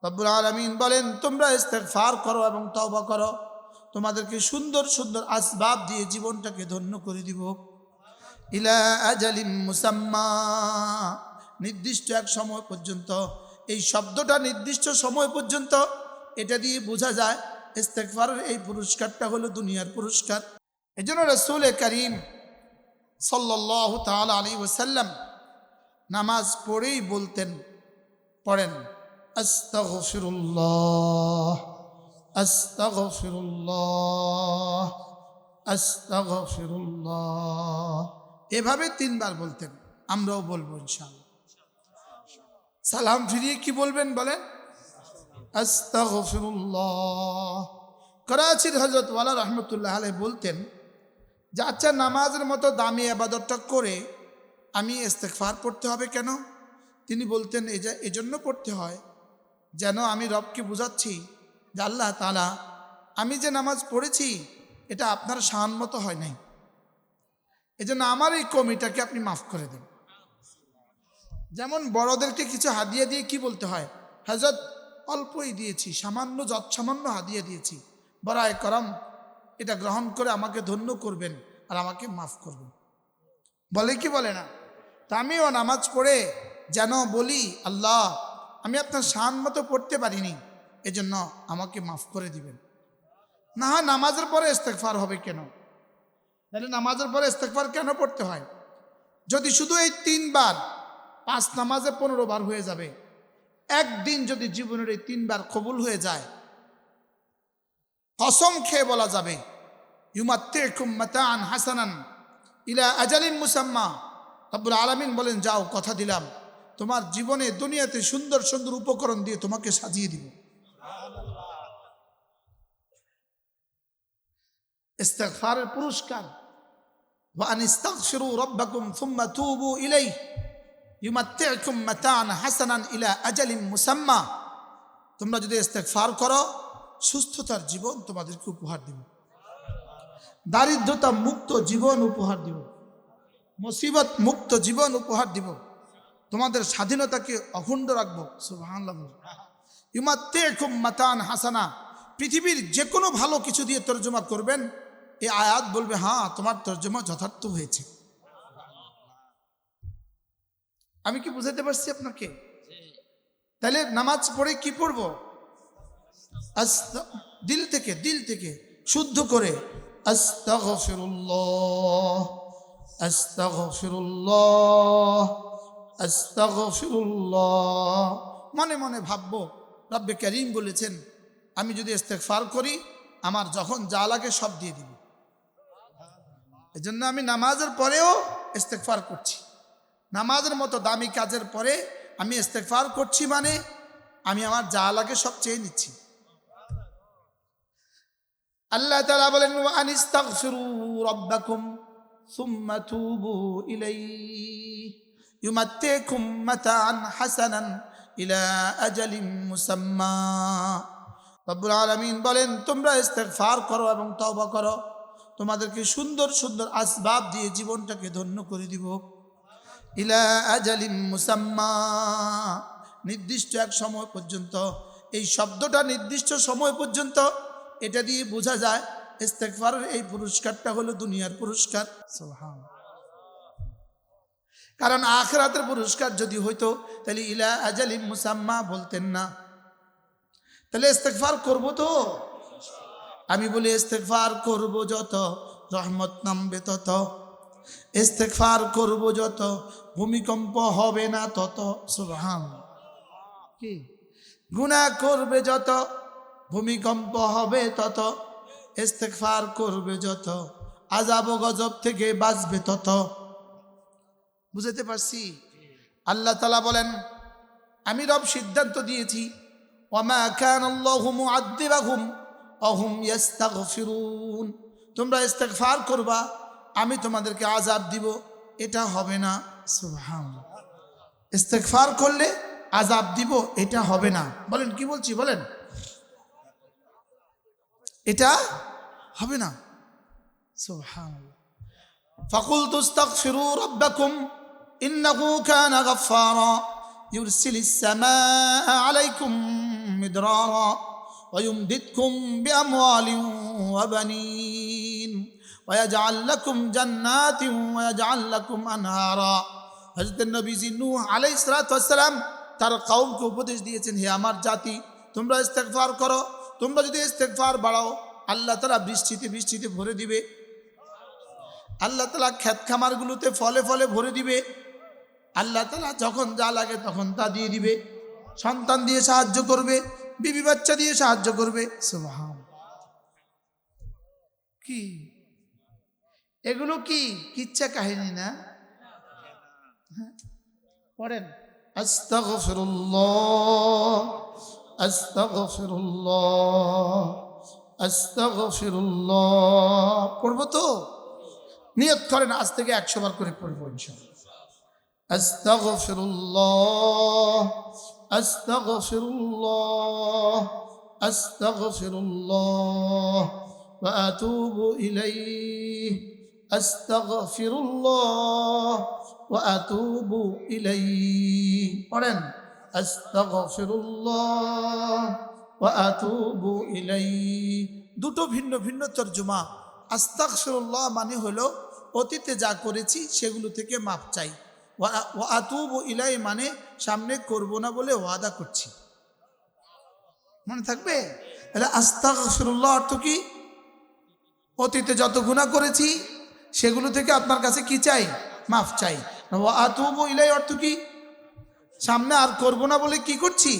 রব্বুল আলামিন বলেন তোমরা ইস্তেগফার করো এবং তওবা করো, তোমাদেরকে সুন্দর সুন্দর আসবাব দিয়ে জীবনটাকে ধন্য করে দিব। ইলা আজালিম মুসাম্মা, নির্দিষ্ট এক সময় পর্যন্ত। এই শব্দটা নির্দিষ্ট সময় পর্যন্ত, এটা দিয়ে বোঝা যায় ইস্তেগফারের এই পুরস্কারটা হলো দুনিয়ার পুরস্কার। এজন্য রাসূল করিম সাল্লাল্লাহু তাআলা আলাইহি ওয়াসাল্লাম নামাজ পড়েই বলতেন, পড়েন আস্তাগফিরুল্লাহ আস্তাগফিরুল্লাহ আস্তাগফিরুল্লাহ, এভাবে 3 বার বলতেন। আমরাও বলবো ইনশাআল্লাহ। সালাম ফিরিয়ে কি বলবেন বলেন? আস্তাগফিরুল্লাহ। করাচির হযরত ওয়ালা রাহমাতুল্লাহ আলাইহি বলতেন যে আচ্ছা, নামাজের মতো দামি ইবাদতটা করে আমি ইস্তেগফার পড়তে হবে কেন? তিনি বলতেন এজন্য পড়তে হয় যেন আমি রবকে বুঝাচ্ছি যে আল্লাহ তাআলা, আমি যে নামাজ পড়েছি এটা আপনার শান মতো হয় নাই, এজন্য আমার এই কমিটাকে আপনি মাফ করে দেন। যেমন বড়দেরকে কিছু হাদিয়া দিয়ে কি বলতে হয়, হযরত অল্পই দিয়েছি, সামান্য যৎসামান্য হাদিয়া দিয়েছি, বরায়ে করম এটা গ্রহণ করে আমাকে ধন্য করবেন আর আমাকে মাফ করবেন, বলে কি বলে না? তা আমিও নামাজ পড়ে যেন বলি আল্লাহ, আমি আপনার শান মতো পড়তে পারিনি, এজন্য আমাকে মাফ করে দিবেন। না হয় নামাজের পরে ইস্তেগফার হবে কেন? তাহলে নামাজের পরে ইস্তেগফার কেন পড়তে হয়? যদি শুধু এই 3 বার, 5 নামাজে 15 বার হয়ে যাবে। একদিন যদি জীবনের এই 3 বার কবুল হয়ে যায়, কসম খেয়ে বলা যাবে ইউমাত্তিকুম মাতাআন হাসানান ইলা আজালিন মুসাম্মা। রব্বুল আলামিন বলেন, যাও, কথা দিলাম তোমার জীবনে দুনিয়াতে সুন্দর সুন্দর উপকরণ দিয়ে তোমাকে সাজিয়ে দিব। ইস্তেগফারের পুরস্কার, ওয়া আনিস্তাগফিরু রাব্বাকুম সুম্মা তুবু ইলাইহি ইউমাত্তিকুম মাতাআন হাসানান ইলা আজালিন মুসাম্মা। তোমরা যদি ইস্তেগফার করো, সুস্থতার জীবন তোমাদেরকে উপহার দিব, দারিদ্রতা মুক্ত জীবন উপহার দিব, মুসিবত মুক্ত জীবন উপহার দিব, তোমাদের স্বাধীনতাকে অখণ্ড রাখবো। সুবহানাল্লাহ। ইউমাত্তিকুম মাতাআন হাসানা, পৃথিবীর যে কোনো ভালো কিছু দিয়ে তর্জমা করবেন, এই আয়াত বলবে হ্যাঁ তোমার তর্জমা যথার্থ হয়েছে। আমি কি বুঝাতে পারছি আপনাকে? তাহলে নামাজ পড়ে কি পড়বো? দিল থেকে শুদ্ধ করে আস্তাগফিরুল্লাহ আস্তাগফিরুল্লাহ আস্তাগফিরুল্লাহ। মনে মনে ভাববো রব্বে করিম বলেছেন আমি যদি ইস্তেগফার করি আমার যখন যা লাগে সব দিয়ে দিব। এজন্য আমি নামাজের পরেও ইস্তেগফার করছি। নামাজের মতো দামি কাজের পরে আমি ইস্তেগফার করছি, মানে আমি আমার যা লাগে সব চেয়ে নিচ্ছি। আল্লাহ তাআলা বলেন, ওয়া আনিস্তাগফিরু রাব্বাকুম সুম্মা তুবু ইলাইহি ইউমাত্তিকুম মাতাআন হাসানান ইলা আজালিন মুসাম্মা। রব্বুল আলামিন বলেন তোমরা ইস্তেগফার করো এবং তওবা করো, তোমাদেরকে সুন্দর সুন্দর আসবাব দিয়ে জীবনটাকে ধন্য করে দিব। ইলা আজালিন মুসাম্মা, নির্দিষ্ট এক সময় পর্যন্ত। এই শব্দটা নির্দিষ্ট সময় পর্যন্ত, এটা দিয়ে বোঝা যায় ইস্তেগফারের এই পুরস্কারটা হলো দুনিয়ার পুরস্কার। সুবহানাল্লাহ। কারণ আখিরাতের পুরস্কার যদি হইতো তাহলে ইলা আজালিন মুসাম্মা বলতেন না। তাহলে ইস্তেগফার করব তো? আমি বলি ইস্তেগফার করব যত রহমত নামবে তত, ইস্তেগফার করব যত ভূমিকম্প হবে না তত। সুবহানাল্লাহ। কি গুনাহ করবে যত ভূমিকম্প হবে তত, ইস্তেগফার করবে যত আযাব ও গজব থেকে বাঁচবে তত। বুঝতে পারছি? আল্লাহ তাআলা বলেন আমি রব সিদ্ধান্ত দিয়েছি, ওয়ামা কানাল্লাহু মুআদ্দিবাহুম ওয়া হুম ইস্তাগফিরুন, তোমরা ইস্তেগফার করবা আমি তোমাদেরকে আযাব দিব, এটা হবে না। সুবহানাল্লাহ। ইস্তেগফার করলে আযাব দিব এটা হবে না। বলেন কি বলছি বলেন, এটা হবে না। সুবহানাল্লাহ। ফাকুলতু ইস্তাগফিরু রাব্বাকুম ইন্নাহু কানা গাফফারা ইউরসিলিস সামাআ আলাইকুম মিদরারা ويمددكم بأموال وبنين ويجعل لكم جنات ويجعل لكم أنهارا হযরত নবী নূহ আলাইহিস সালাতু ওয়াস সালাম তার কওমকে উপদেশ দিয়েছেন, হে আমার জাতি, তোমরা ইস্তেগফার করো। তোমরা যদি ইস্তেগফার বাড়াও, আল্লাহ তাআলা বৃষ্টিতে ভরে দিবে। আল্লাহ তাআলা ক্ষেত খামারগুলোতে ফলে ফলে ভরে দিবে। আল্লাহ তাআলা যখন যা লাগে তখন তা দিয়ে দিবে। সন্তান দিয়ে সাহায্য করবে, বিবি বাচ্চা দিয়ে সাহায্য করবে। সুবহান। কি এগুলো কি কিচ্ছা কাহিনী না? পড়েন আস্তাগফিরুল্লাহ আস্তাগফিরুল্লাহ আস্তাগফিরুল্লাহ। পড়বো তো? নিয়ত করেন আজ থেকে 100 বার করে পড়বো ইনশাআল্লাহ। আস্তাগফিরুল্লাহ আস্তাগফিরুল্লাহ আস্তাগফিরুল্লাহ ওয়া আতুবু ইলাইহি আস্তাগফিরুল্লাহ ওয়া আতুবু ইলাইহি। পড়েন আস্তাগফিরুল্লাহ ওয়া আতুবু ইলাইহি। দুটো ভিন্ন ভিন্ন তরজমা। আস্তাগফিরুল্লাহ মানে হলো অতীতে যা করেছি সেগুলো থেকে মাপ চাই। ওয়া আতুবু ইলাইহি মানে সামনে করব না বলে ওয়াদা করছি। মনে থাকবে? তাহলে আস্তাগফিরুল্লাহ অর্থ কি? অতীতে যত গুনাহ করেছি সেগুলো থেকে আপনার কাছে কি চাই? মাফ চাই। ওয়া আতুবু ইলাইহি অর্থ কি? সামনে আর করব না বলে কি করছি?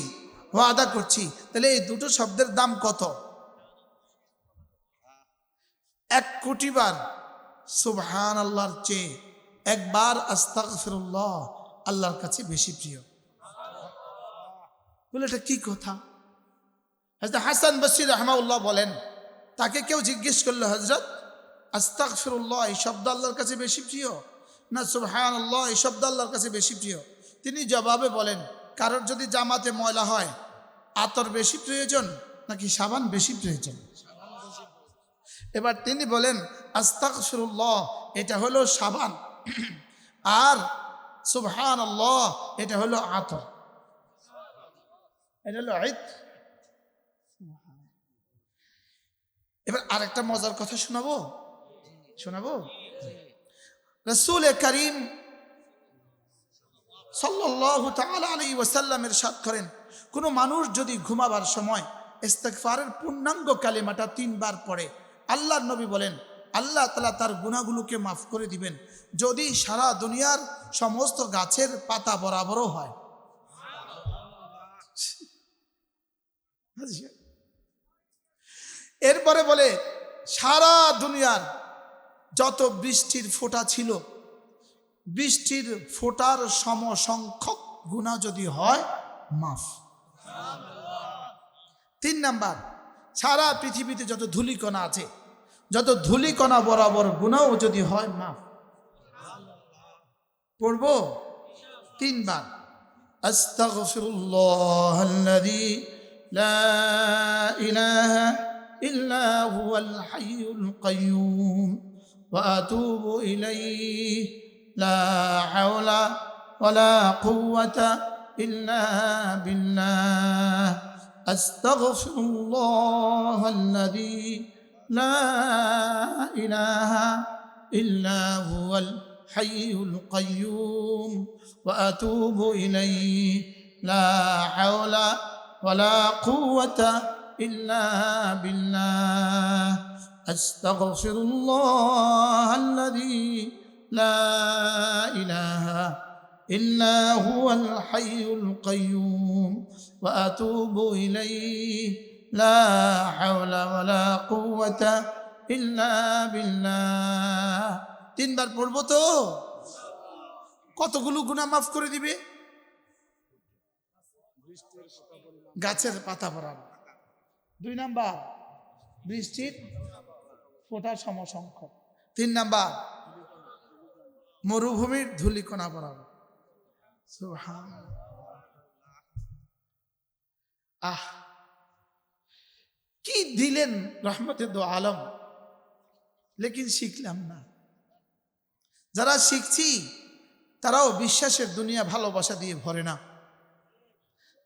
ওয়াদা করছি। তাহলে এই দুটো শব্দের দাম কত? 1 কোটি বার সুবহানাল্লাহর চেয়ে একবার আস্তাগফিরুল্লাহ আল্লাহর কাছে বেশি প্রিয়। বলে এটা কি কথা? হযরত হাসান বসরি রাহমাহুল্লাহ বলেন, তাকে কেউ জিজ্ঞেস করলো, হযরত আস্তাগফিরুল্লাহ এই শব্দ আল্লাহর কাছে বেশি প্রিয় না সুবহানাল্লাহ এই শব্দ আল্লাহর কাছে বেশি প্রিয়? তিনি জবাবে বলেন, কারোর যদি জামাতে ময়লা হয় আতর বেশি প্রয়োজন নাকি সাবান বেশি প্রয়োজন? এবার তিনি বলেন, আস্তাগফিরুল্লাহ এটা হলো সাবান, আর সুবহানাল্লাহ এটা হলো আতর, এটা হলো ঈদ। এবার আরেকটা মজার কথা শোনাবো। রাসূল করিম সাল্লাল্লাহু তাআলা আলাইহি ওয়াসাল্লাম ইরশাদ করেন, কোন মানুষ যদি ঘুমাবার সময় ইস্তিগফারের পূর্ণাঙ্গ কালিমাটা 3 বার পড়ে, আল্লাহর নবী বলেন আল্লাহ তাআলা তার গুনাহগুলোকে মাফ করে দিবেন, যদি সারা দুনিয়ার সমস্ত গাছের পাতা বরাবরও হয়। এরপরে বলে সারা দুনিয়ার যত বৃষ্টির ফোঁটা ছিল, বৃষ্টির ফোঁটার সমসংখ্যক গুনাহ যদি হয় মাফ। 3 নাম্বার, সারা পৃথিবীতে যত ধূলিকণা আছে, যত ধূলিকণা বরাবর গুনাহ যদি হয় মাফ। পড়বো 3 বার। আস্তাগফিরুল্লাহাল্লাযী লা ইলাহা ইল্লা হুয়াল হাইয়ুল কাইয়্যুম ওয়া আতুবু ইলাইহি লা হাওলা ওয়ালা কুওয়াতা ইল্লা বিল্লাহ। আস্তাগফিরুল্লাহাল্লাযী লা ইলাহা ইল্লা হুয়াল হাইয়ুল কাইয়্যুম ওয়া আতুবু ইলাইহি লা হাওলা ওয়ালা কুওয়াতা ইল্লা বিল্লাহ। আস্তাগফিরুল্লাহাল্লাযী লা ইলাহা ইল্লা হুয়াল হাইয়ুল কাইয়্যুম ওয়া আতুবু ইলাইহি লা হাওলা ওয়ালা কুওয়াতা ইল্লা বিল্লাহ। 3 বার পড়বো তো কতগুলো গুনাহ মাফ করে দিবে? গাছের পাতা বরাবর। 2 নাম্বার, বৃষ্টির ফোঁটার সমসংখ্যক। 3 নাম্বার, মরুভূমির ধূলিকণা বরাবর। আহ কি দিলেন রহমতে দো আলম, লেকিন শিখলাম না। যারা শিখছি তারাও বিশ্বাসের দুনিয়া ভালোবাসা দিয়ে ভরে না।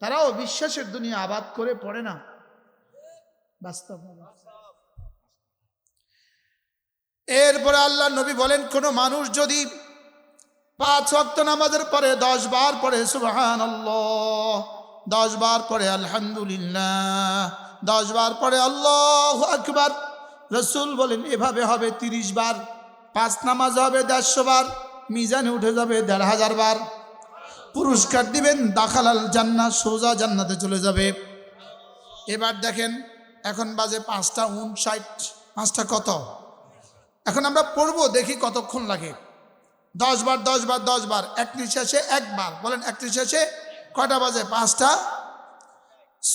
তারাও বিশ্বাসের দুনিয়া আবাদ করে পড়ে না, বাস্তব। এরপরে আল্লাহ নবী বলেন, কোন মানুষ যদি 5 ওয়াক্ত নামাজের পরে 10 বার পড়ে সুবহানাল্লাহ, 10 বার পড়ে আলহামদুলিল্লাহ, 10 বার পড়ে আল্লাহু আকবার, রাসূল বলেন এভাবে হবে 30 বার, 5 নামাজ হবে 150 বার, মিজানে উঠে যাবে 1500 বার, পুরস্কার দিবেন দাখালাল জান্নাহ, সোজা জান্নাতে চলে যাবে। এবার দেখেন এখন বাজে 5:59, 5টা কত? এখন আমরা পড়বো, দেখি কতক্ষণ লাগে। 10 বার 10 বার 10 বার, এক নিঃশ্বাসে একবার বলেন, এক নিঃশ্বাসে কয়টা বাজে? 5টা।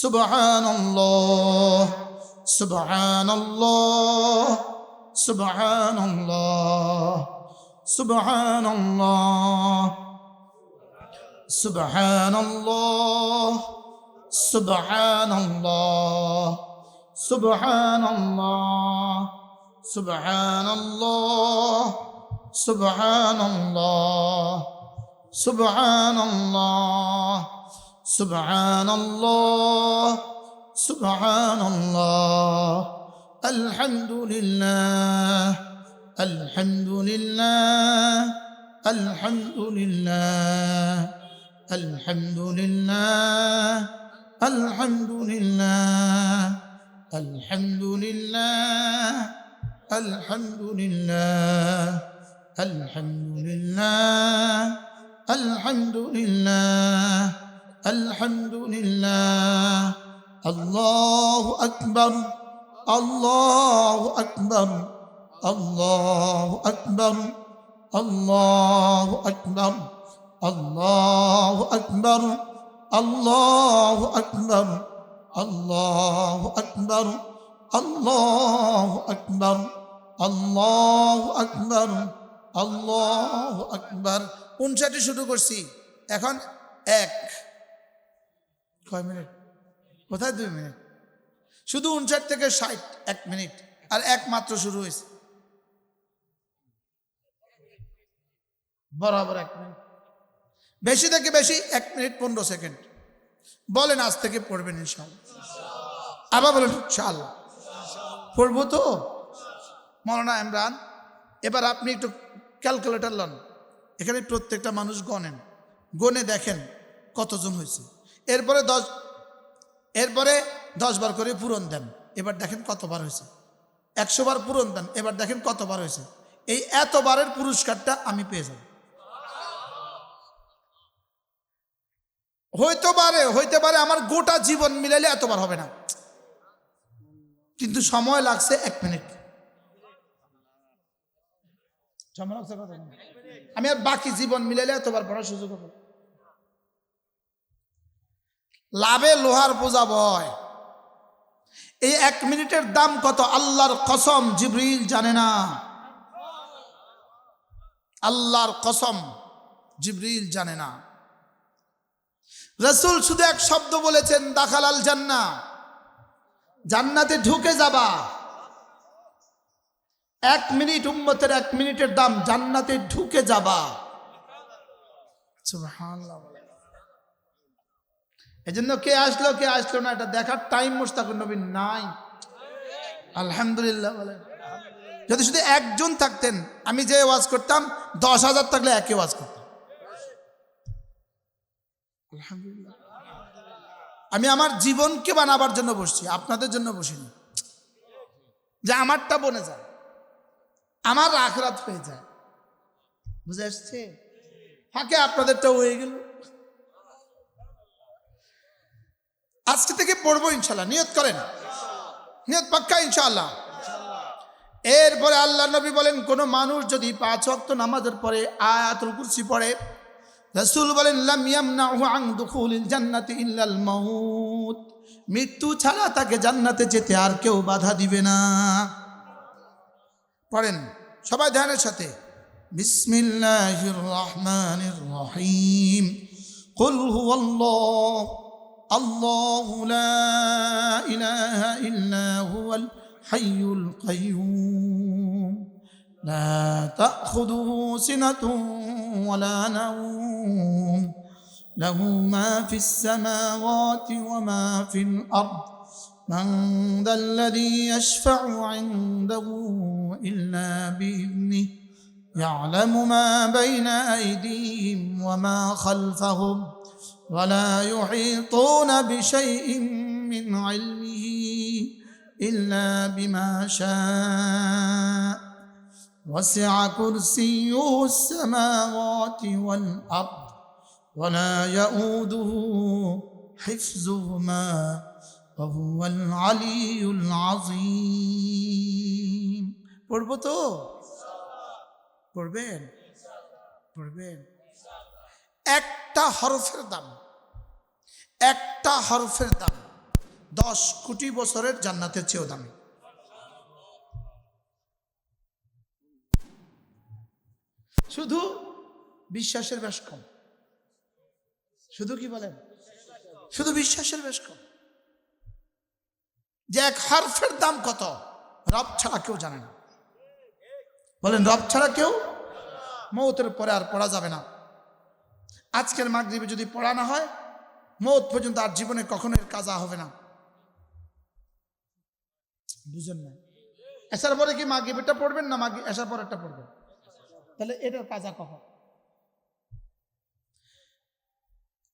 সুবহানাল্লাহ সুবহানাল্লাহ সুবহানাল্লাহ সুবহানাল্লাহ সুবহানাল্লাহ সুবহানাল্লাহ সুবহানাল্লাহ সুবহানাল্লাহ সুবহানাল্লাহ সুবহানাল্লাহ সুবহানাল্লাহ সুবহানাল্লাহ আলহামদুলিল্লাহ আলহামদুলিল্লাহ আলহামদুলিল্লাহ আলহামদুলিল্লাহ আলহামদুলিল্লাহ আলহামদুলিল্লাহ আলহামদুলিল্লাহ আলহামদুলিল্লাহ আলহামদুলিল্লাহ আলহামদুলিল্লাহ আল্লাহু আকবার আল্লাহু আকবার আল্লাহু আকবার আল্লাহু আকবার আল্লাহু আকবার আল্লাহু আকবার আল্লাহু আকবার আল্লাহু আকবার আল্লাহু আকবার আল্লাহু আকবার। 59 শুরু করছি, এখন 1 কয় মিনিট? কোথায় 2 মিনিট? শুধু 59 থেকে 60 1 মিনিট, আর 1 মাত্র শুরু হয়েছে, বরাবর 1 মিনিট, বেশি থেকে বেশি 1 মিনিট 15 সেকেন্ড। বলেন আজ থেকে পড়বেন ইনশাআল্লাহ। আবার বলেন ইনশাআল্লাহ পড়বো তো। মৌলানা ইমরান, এবার আপনি একটু ক্যালকুলেটর লন, এখানে প্রত্যেকটা মানুষ গণেন, গনে দেখেন কতজন হয়েছে। এরপরে 10 বার করে পূরণ দেন, এবার দেখেন কতবার হয়েছে। 100 বার পূরণ দেন, এবার দেখেন কতবার হয়েছে। এই এতবারের পুরস্কারটা আমি পেয়ে যাব। হইতে পারে আমার গোটা জীবন মিলাইলে এতবার হবে না, কিন্তু সময় লাগছে 1 মিনিট। আমি আর বাকি জীবন মিলাইলে এতবার পড়ার সুযোগ হবে। লাভে লোহার পূজা ভয়। এই 1 মিনিটের দাম কত আল্লাহর কসম জিবরিল জানে না। আল্লাহর কসম জিবরিল জানে না। রাসূল শুধু এক শব্দ বলেছেন, দাখালাল জান্নাহ, জান্নাতে ঢুকে যাবা। 1 মিনিট, উম্মতের 1 মিনিটের দাম, জান্নাতে ঢুকে যাবা। সুবহানাল্লাহ। এজন্য কে আসলো না এটা দেখার টাইম মুশতাকুর নবী নাই। আলহামদুলিল্লাহ বলেন। যদি শুধু একজন থাকতেন, আমি যে ওয়াজ করতাম 10,000 থাকলে একই ওয়াজ করতাম। আলহামদুলিল্লাহ। আমি আমার জীবনকে বানাবার জন্য বসছি, আপনাদের জন্য বসিনি, যে আমারটা বনে যায়, আমার আখিরাত হয়ে যায়। বুঝে আসছে? ফাঁকে আপনাদেরটাও হয়ে গেল। আজকে থেকে পড়বো ইনশাল্লাহ, নিয়ত করেন, নিয়ত পাক্কা ইনশাআল্লাহ। এরপরে আল্লাহ নবী বলেন, কোন মানুষ যদি 5 ওয়াক্ত নামাজের পরে আয়াতুল কুরসি পড়ে, রাসূল বলেন লাম ইয়ামনাহু আন দুখুলিল জান্নাতি ইল্লাল মাউত, মৃত্যু ছাড়া তাকে জান্নাতে যেতে আর কেউ বাধা দিবে না। পড়েন সবাই ধ্যানের সাথে, বিসমিল্লাহির রহমানির রহিম, কুল হুয়াল্লাহু আল্লাহু লা ইলাহা ইল্লা হুয়াল হাইয়ুল কাইয়্যুম لا تأخذه سنة ولا نوم লাহু মা ফিস সামাওয়াতি ওয়া মা ফিল আরদ মান যাল্লাযী ইয়াশফা'ু 'ইনদাহু ইল্লা বিইذনিহি ইয়া'লামু মা বাইনা আইদিহিম ওয়া মা খালফাহুম ওয়া লা ইউহীতুনা বিশাইইন মিন 'ইলমিহি ইল্লা বিমা শা'a وسع كرسيه السماوات والأرض ولا يؤوده حفظهما وهو العلي العظيم পড়বো তো পড়বেন পড়বেন একটা হরফের দাম 10 কোটি বছরের জান্নাতের চেয়েও দামি শুধু বিশ্বাসের বেশ কম শুধু কি বলেন শুধু বিশ্বাসের বেশ কম যে এক হরফের দাম কত রব ছাড়া কেউ জানে না বলেন রব ছাড়া কেউ মওতের পরে আর পড়া যাবে না আজকের মাগরিবে যদি পড়া না হয় মওত পর্যন্ত আর জীবনে কখনো এর কাজা হবে না বুঝেন না এসার পরে কি মাগরিবটা পড়বেন না এসার পরেরটা পড়বেন তাহলে এটার কাজা কখন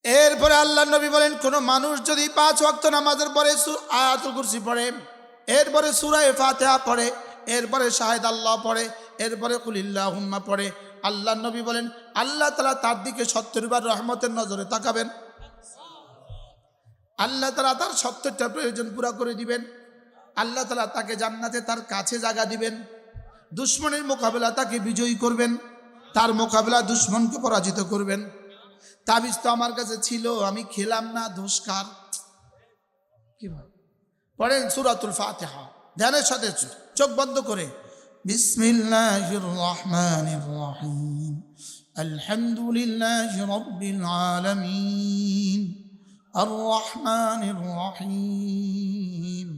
এরপরে আল্লাহ নবী বলেন কোন মানুষ যদি 5 ওয়াক্ত নামাজের পরে আয়াতুল কুরসি পড়ে এরপরে সূরা ফাতিহা পড়ে এরপরে শাহেদ আল্লাহ পড়ে এরপরে কুলিল্লাহুম্মা পড়ে আল্লাহ নবী বলেন আল্লাহ তাআলা তার দিকে 70 বার রহমতের নজরে তাকাবেন আল্লাহ তাআলা তার 70টা প্রয়োজন পুরা করে দিবেন আল্লাহ তাআলা তাকে জান্নাতে তার কাছে জায়গা দিবেন দুশমনের মোকাবেলা তাকে বিজয়ী করবেন তার মোকাবেলা দুশমনকে পরাজিত করবেন তাবিজ তো আমার কাছে ছিল আমি খেলাম না দোষকার কি ভাই পড়েন সূরাতুল ফাতিহা ধ্যানের সাথে চোখ বন্ধ করে বিসমিল্লাহির রহমানির রহিম আলহামদুলিল্লাহি রাব্বিল আলামিন আর রহমানির রহিম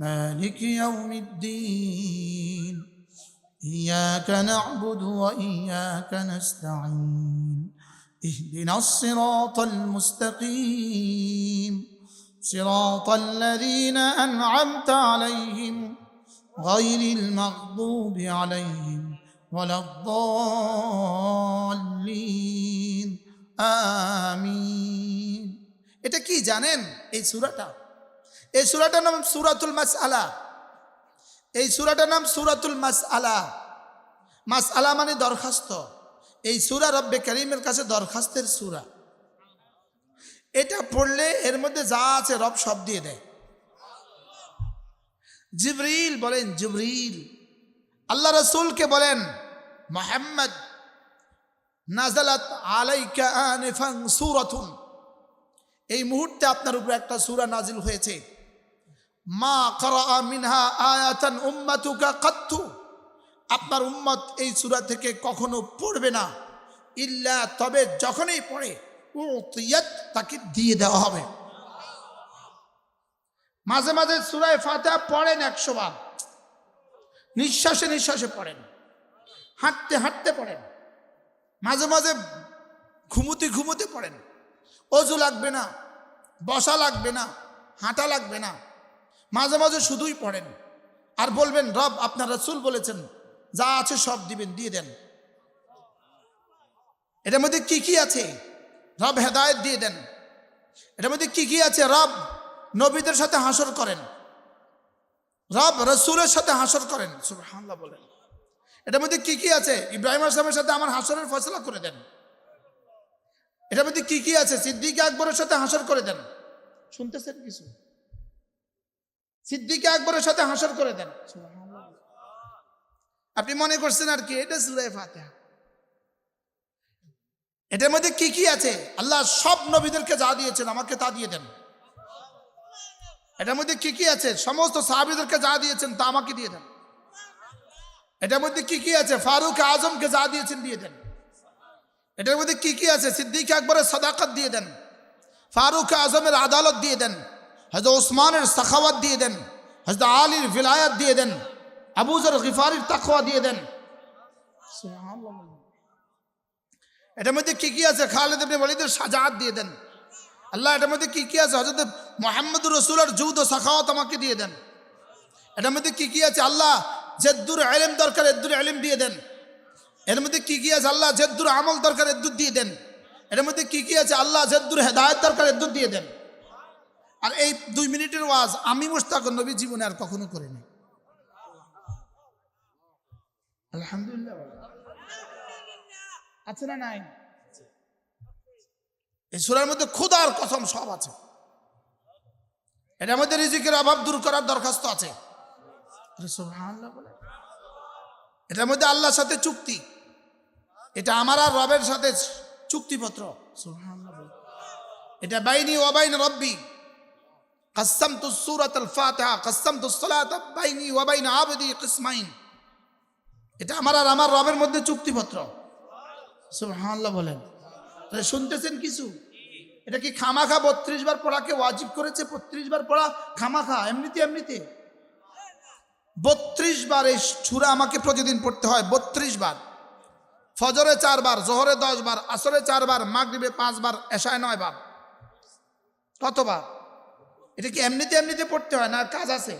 মালিকি ইয়াউমিদ্দিন إياك نعبد وإياك نستعين اهدنا الصراط المستقيم صراط الذين أنعمت عليهم غير المغضوب عليهم ولا الضالين آمين এটা কি জানেন এই সূরাটার নাম সূরাতুল মাসআলা এই সূরাটার নাম সূরাতুল মাসআলা মাসআলা মানে দরখাস্ত এই সূরা রব্বে কারীমের কাছে দরখাস্তের সূরা এটা পড়লে এর মধ্যে যা আছে রব সব দিয়ে দেয় জিবরিল বলেন জিবরিল আল্লাহ রাসূলকে বলেন মুহাম্মদ নাযালাত আলাইকা আনিফান সূরাতুন এই মুহূর্তে আপনার উপর একটা সূরা নাজিল হয়েছে মা ক্বারা মিনহা আয়াতান উম্মাতুকা কাত্তু আপনার উম্মত এই সূরা থেকে কখনো পড়বে না ইল্লা তবে যখনই পড়ে উতিয়াত তাকে দিয়ে দেওয়া হবে মাঝে মাঝে সূরা ফাতিহা পড়েন 100 বার নিঃশ্বাসে নিঃশ্বাসে পড়েন হাঁটতে হাঁটতে পড়েন মাঝে মাঝে ঘুমুতে ঘুমুতে পড়েন ওযু লাগবে না বসা লাগবে না হাঁটা লাগবে না মাঝে মাঝে শুধুই পড়েন আর বলবেন রব আপনার রাসূল বলেছেন যা আছে সব দিবেন দিয়ে দেন এটার মধ্যে কি কি আছে রব হেদায়েত দিয়ে দেন এটার মধ্যে কি কি আছে রব নবীদের সাথে হাসর করেন রব রাসূলের সাথে হাসর করেন সুবহানাল্লাহ বলেন এটার মধ্যে কি কি আছে ইব্রাহিম আলাইহিস সালামের সাথে আমার হাসরের ফয়সালা করে দেন এটার মধ্যে কি কি আছে সিদ্দিক আকবরের সাথে হাসর করে দেন শুনতেছেন কিছু সিদ্দিক আকবরের সাথে হাসর করে দেন সুবহানাল্লাহ আপনি মনে করছেন আর কি এটা সূরা ফাতিহা এটার মধ্যে কি কি আছে আল্লাহ সব নবীদেরকে যা দিয়েছেন আমাকে তা দিয়ে দেন এটার মধ্যে কি কি আছে সমস্ত সাহাবীদেরকে যা দিয়েছেন তা আমাকে দিয়ে দেন এটার মধ্যে কি কি আছে ফারুক আজমকে যা দিয়েছেন দিয়ে দেন এটার মধ্যে কি কি আছে সিদ্দিক আকবরের সাদাকাত দিয়ে দেন ফারুক আজমের আদালত দিয়ে দেন হযরত ওসমানের সাখাওয়াত দিয়ে দেন হযরত আলীর ভিলায়াত দিয়ে দেন আবু যর গিফারির তাকওয়া দিয়ে দেন সুবহানাল্লাহ এটার মধ্যে কি কি আছে? খালিদ ইবনে ওয়ালিদের শাজাআত দিয়ে দেন আল্লাহ। এটার মধ্যে কি কি আছে? হযরত মুহাম্মদুর রাসূলের জুদ ও সাখাওয়াত আমাকে দিয়ে দেন। এটার মধ্যে কি কি আছে? আল্লাহ জেদ্দুর ইলম দরকার, এদ্দুর ইলম দিয়ে দেন। এর মধ্যে কি কি আছে? আল্লাহ জেদ্দুর আমল দরকার, এদ্দুর দিয়ে দেন। এর মধ্যে কি কি আছে? আল্লাহ জেদ্দুর হেদায়েত দরকার, এদ্দুর দিয়ে দেন। আর এই 2 মিনিটের ওয়াজ আমি মুশতাকুর নবী জীবনে আর কখনো করিনি। আলহামদুলিল্লাহ আছে না নাই? এই সূরার মধ্যে খোদার কসম সব আছে। এটার মধ্যে রিজিকের অভাব দূর করার দরখাস্ত আছে। সুবহানাল্লাহ বলে। এটার মধ্যে আল্লাহর সাথে চুক্তি, এটা আমার আর রবের সাথে চুক্তিপত্র। সুবহানাল্লাহ বলে। এটা বাইনি ওয়া বাইনা রব্বি কাসসামতু সূরাতুল ফাতিহা কাসসামতু সলাতা বাইনি ওয়া বাইনা আবদি কিসমাইন। এটা আমার আর আমার রবের মধ্যে চুক্তিপত্র। সুবহানাল্লাহ বলেন। শুনতেছেন কিছু? এটা কি খামাখা 32 বার পড়াকে ওয়াজিব করেছে? 32 বার পড়া খামাখা? এমনিতে 32 বার এই সূরা আমাকে প্রতিদিন পড়তে হয়। 32 বার। ফজরে 4 বার, জোহরে 10 বার, আসরে 4 বার, মাগরিবে 5 বার, এশায় 9 বার। কতবার? এটা কি এমনিতে পড়তে হয় না কাজ আছে?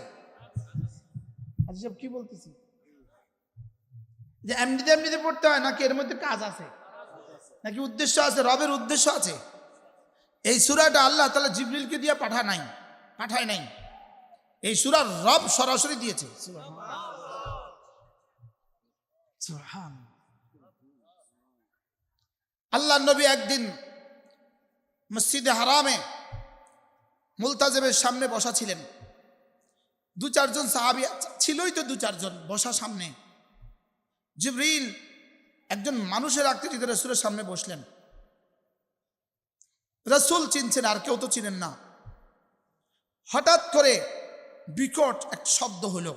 আচ্ছা কি বলতেছি যে এমনিতে পড়তে হয় নাকি এর মধ্যে কাজ আছে, নাকি উদ্দেশ্য আছে? রবের উদ্দেশ্য আছে। এই সূরাটা আল্লাহ তাআলা জিবরিলকে দিয়ে পাঠায় নাই। এই সূরা রব সরাসরি দিয়েছে। সুবহান। আল্লাহ নবী একদিন মসজিদে হারামে মুলতাজিমের সামনে বসা ছিলেন। 2-4 জন সাহাবী ছিলই তো, 2-4 জন বসা সামনে। জিবরিল একজন মানুষের আকৃতিতে রাসূলের সামনে বসলেন। রাসূল চিনছেন, আর কেউ তো চিনেন না। হঠাৎ করে বিকট এক শব্দ হলো।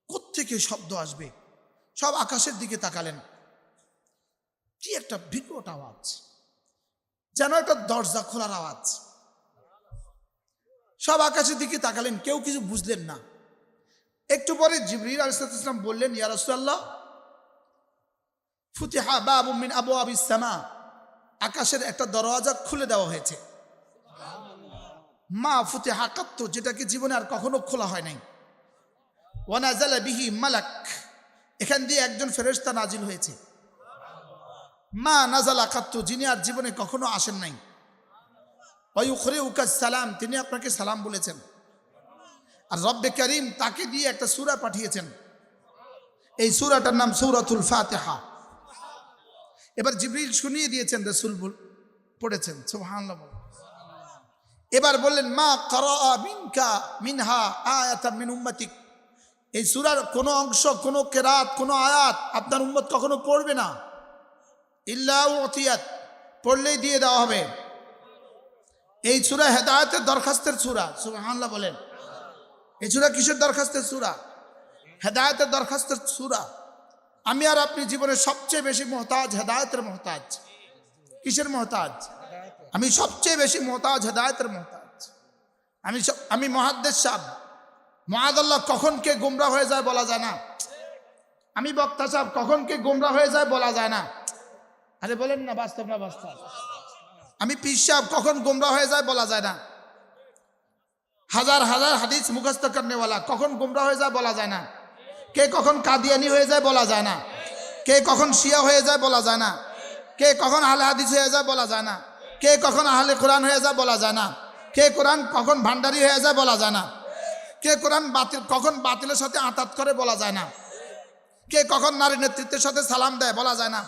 কোত্থেকে শব্দ আসবে? সব আকাশের দিকে তাকালেন। কি একটা বিকট আওয়াজ, যেন একটা দরজা খোলার আওয়াজ। সব আকাশের দিকে তাকালেন, কেউ কিছু বুঝলেন না। একটু পরে জিবরিল আলাইহিস সালাম বললেন, ইয়া রাসূলুল্লাহ, ফুতিহা বাবুম মিন আবওয়াবিস সামা, আকাশের একটা দরজা খুলে দেওয়া হয়েছে। মা ফুতিহা কাত্তু, যেটাকে জীবনে আর কখনো খোলা হয় নাই। ওয়া নাযালা বিহি মালাক, এখান দিয়ে একজন ফেরেশতা নাজিল হয়েছে। মা নাযালা কাত্তু, যিনি আর জীবনে কখনো আসেন নাই। ওয়া ইউখরিউকা সালাম, তিনি আপনাকে সালাম বলেছেন। আর রব্বে কারীম তাকে দিয়ে একটা সূরা পাঠিয়েছেন। এই সূরাটার নাম সূরাতুল ফাতিহা। এবার জিবরিল শুনিয়ে দিয়েছেন, রাসূল পড়েছেন। সুবহানাল্লাহ। এবার বললেন, মা ক্বারাআ মিনহা আয়াতাম মিন উম্মতিক, এই সূরার কোনো অংশ, কোনো কেরাত, কোনো আয়াত আপনার উম্মত কখনো পড়বে না। ইল্লা উতিয়াত, পড়লেই দিয়ে দেওয়া হবে। এই সূরা হেদায়েতের দরখাস্তের সূরা। সুবহানাল্লাহ বলেন। এই সূরা কিসের দরখাস্তের সূরা? হেদায়েতের দরখাস্তের সূরা। আমি আর আপনি জীবনে সবচেয়ে বেশি মুহতাজ হেদায়েতের মুহতাজ। কিসের মুহতাজ? আমি সবচেয়ে বেশি মুহতাজ হেদায়েতের মুহতাজ। আমি মুহাদ্দিস সাহেব, মুআযাল্লাহ, কখন কে গোমরাহ হয়ে যায় বলা যায় না। আমি বক্তা সাহেব, কখন কে গোমরাহ হয়ে যায় বলা যায় না। আরে বলেন না, বাস্তব না বাস্তব? আমি পীর সাহেব, কখন গোমরাহ হয়ে যায় বলা যায় না। হাজার হাজার হাদিস মুখস্থ করনেওয়ালা, কখন গোমরাহ হয়ে যায় বলা যায় না। কে কখন কাদিয়ানি হয়ে যায় বলা যায় না। কে কখন শিয়া হয়ে যায় বলা যায় না। কে কখন আহলে হাদিস হয়ে যায় বলা যায় না। কে কখন আহলে কোরআন হয়ে যায় বলা যায় না। কে কোরআন কখন ভান্ডারি হয়ে যায় বলা যায় না। কে কোরআন বাতিল কখন বাতিলের সাথে আতাত করে বলা যায় না। কে কখন নারী নেতৃত্বের সাথে সালাম দেয় বলা যায় না।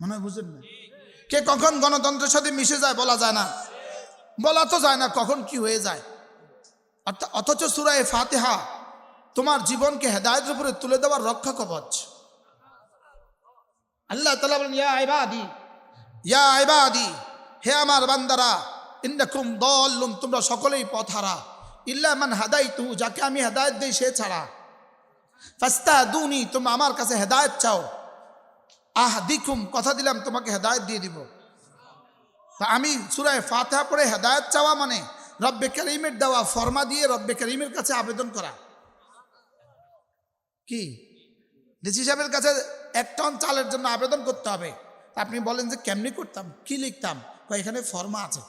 মনে হয় বুঝেন না। কে কখন গণতন্ত্রের সাথে মিশে যায় বলা যায় না। বলা তো যায় না কখন কি হয়ে যায়। অথচ সূরা ফাতিহা তোমার জীবনকে হেদায়েতের উপরে তুলে দেওয়ার রক্ষা কবচ। আল্লাহ তাআলা বলেন, ইয়া ইবাদি, হে আমার বান্দারা, ইন্নাকুম দাল্লুন, তোমরা সকলেই পথহারা। ইল্লা মান হাদাইতু, যাকে আমি হেদায়েত দেই সে ছাড়া। ফাস্তাদুনি, তোমরা আমার কাছে হেদায়েত চাও। আহদিকুম, কথা দিলাম তোমাকে হেদায়েত দিয়ে দিব। তা আমি সূরা ফাতিহা পড়ে হেদায়েত চাওয়া মানে রব্বে কারীমের দেওয়া ফরমা দিয়ে রব্বে কারীমের কাছে আবেদন করা। কি ডিসি সাহেবের কাছে 1 টন চালের জন্য আবেদন করতে হবে। আপনি বলেন যে কেমনি করতাম, কি লিখতাম? এখানে ফর্ম আছে,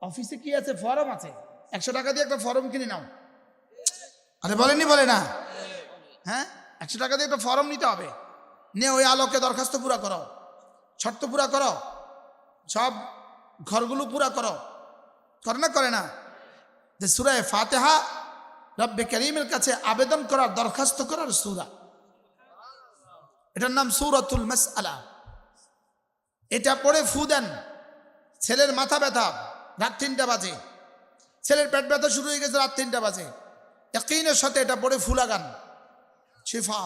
অফিসে কি আছে, ফর্ম আছে, 100 টাকা দিয়ে একটা ফর্ম কিনে নাও। আরে বলেনি, বলে না? হ্যাঁ, 100 টাকা দিয়ে একটা ফর্ম নিতে হবে, নিয়ে ওই আলোকে দরখাস্ত পুরা করো, শর্ত পুরা করো, সব ঘরগুলো পুরা করো। করে না? করে না? যে সূরা ফাতিহা রব্বে কারীমের কাছে আবেদন করার, দরখাস্ত করার সূরা, এটার নাম সূরাতুল মাসআলা। এটা পড়ে ফু দেন, ছেলের মাথা ব্যথা রাত 3টা বাজে, ছেলের পেট ব্যথা শুরু হয়ে গেছে রাত 3টা বাজে, ইয়াকিনের সাথে এটা পড়ে ফু লাগান, শিফা।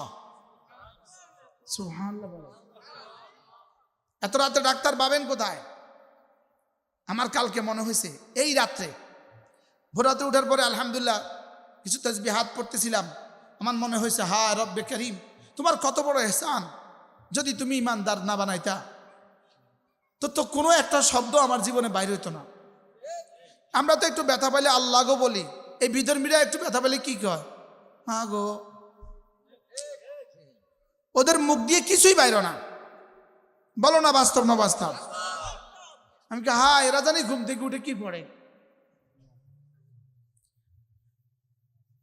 সুবহানাল্লাহ। এত রাতে ডাক্তার পাবেন কোথায়? আমার কালকে মনে হয়েছে এই রাত্রে ভোরাতে উঠার পরে আলহামদুলিল্লাহ কিছু তাসবিহাত পড়তেছিলাম, আমার মনে হয়েছে হা রব্বে কারীম, তোমার কত বড় ইহসান, যদি তুমি ইমানদার না বানাইতা তো কোনো একটা শব্দ আমার জীবনে বাইরে হতো না। আমরা তো একটু ব্যথা পাইলে আল্লাহ গো বলি, এই বিধর্মীরা একটু ব্যথা পাইলে কি কয়? মা গো। ওদের মুখ দিয়ে কিছুই বাইর না। বলো না বাস্তব না বাস্তব? আমি কি হ্যাঁ, এরা জানি ঘুম থেকে উঠে কি পড়ে।